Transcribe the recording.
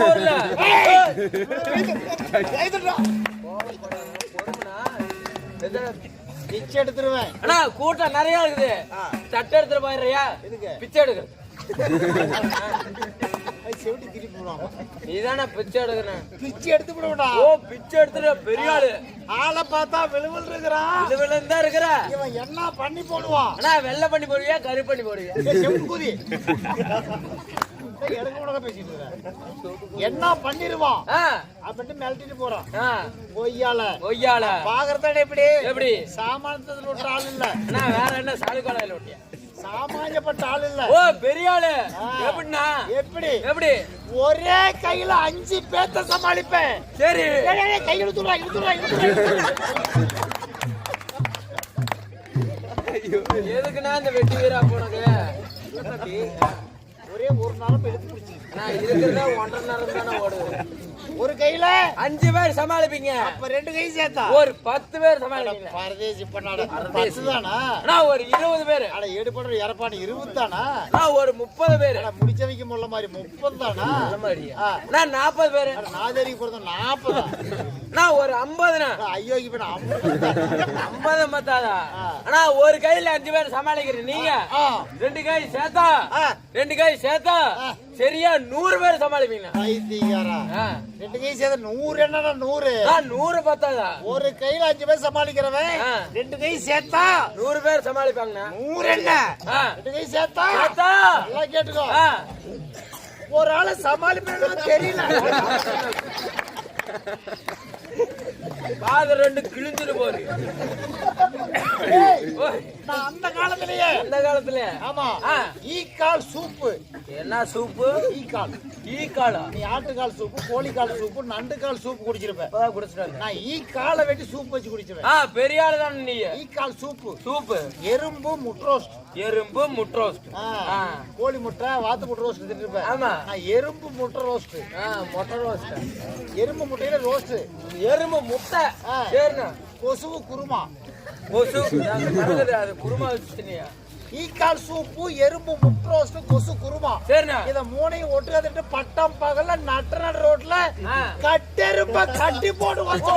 ஊர்ல பிச்சை எடுத்துருவேன். அண்ணா கூட்டம் நிறைய இருக்குது. தட்டை எடுத்துட்டு போயிடுறியா? பிச்சை எடுக்கிறது செவிட்டு திருப்பி விடுவாங்க. நீதானே பிச்சை எடுக்கணும். பிச்சை எடுத்து விடுவா. ஓ பிச்சை எடுத்துட்டு பெரிய ஆளு. ஆளை பார்த்தா விழுவில் இருக்கிறான். விழுவில் தான் இருக்கிற. இவன் என்ன பண்ணி போடுவான்? அண்ணா வெள்ளை பண்ணி போடுவியா கரு பண்ணி போடுவியா? செம்புதி எனக்கு உனக்கு பேசிட்டு இருக்க. என்ன பண்ணிருவான் அப்படின்ட்டு மிரட்டிட்டு போறான். ஒய்யால பாக்குறத எப்படி எப்படி சாமானத்துல விட்ட ஆள் இல்ல. வேற என்ன சாலுக்காலையில விட்டியா? சாமானியப்பட்ட ஆள் இல்ல. ஓ பெரிய ஆளு. எப்படின்னா எப்படி எப்படி ஒரே கையில 5 பேத்த சமாளிப்பேன். சரி கை எடுத்துடா எதுக்குன்னா இந்த வெட்டி வீரா போனது ஒரே ஒரு நாளும் எடுத்து பிடிச்சி நான் இருக்கிறதா 1.5 நேரம் தானே ஓடுவேன். ஒரு கையில 5 பேர் சமாளிப்பீங்க. அப்ப 2 கை சேர்த்தா ஒரு 10 பேர் சமாளிப்பீங்க. பரதேசி பண்ணாட 10 தானா? நான் ஒரு 20 பேர். அட ஏடு பண்ற இறப்பானி 20 தானா? நான் ஒரு 30 பேர். அட முடிச்ச வைக்க முள்ள மாதிரி 30 தானா? அந்த மாதிரியா? நான் 40 பேர். நாதேரி போறது 40. நான் ஒரு 50. ஐயோ இப்ப 50 மத்தாதா? ஆனா ஒரு கையில 5 பேர் சமாளிக்கிறீங்க நீங்க. 2 கை சேர்த்தா 2 கை சேர்த்தா சரியா 100 பேர் சமாளிப்பீங்க. 2 கை சேர்த்தா 100 என்னடா 100? 100 பத்தாதா? ஒரு கையில 5 பேர் சமாளிக்கிறவன் 2 கை சேர்த்தா 100 பேர் சமாளிப்பாங்க. 100 என்ன? 2 கை சேர்த்தா நல்லா கேட்டுக்கோ. ஒரு ஆளை சமாளிப்பேன்னு தெரியல. பாத 2 கிழிஞ்சிட்டு போகுது. அந்த காலத்திலே ஆமா ஈக்கால் சூப்பு. என்ன சூப்பு? ஈக்காலா? நீ ஆட்டுக்கால் சூப்பு, கோழிக்கால் சூப்பு, நண்டுக்கால் சூப்பு குடிச்சிருப்ப. குடிச்சிட்டாங்க. நான் ஈக்காலை வெட்டி சூப்பு வச்சு குடிச்சிருவேன். பெரிய ஆளு தான் நீ. ஈக்கால் சூப்பு. எறும்பு முட்டை ரோஸ்ட். கோழி முட்டை வாத்து முட்டை ரோஸ்ட் திட்டிருப்பேன். ஆமா நான் எறும்பு முட்டை ரோஸ்ட். முட்டை ரோஸ்ட். எறும்பு முட்டையில ரோஸ்ட். எறும்பு முட்டை. சரிண்ணா. கொசுவு குருமா. அது குருமா வச்சுனியா? ஈக்கால் சூப்பு, எறும்பு முட்டை ரோஸ்ட், கொசு குருமா. சரிண்ணா. இத மூணையும் ஒட்டுக்காதுட்டு பட்டம் பகல்ல நட்டநட ரோட்ல கட்டெருப்ப கட்டி போட்டு வச்சு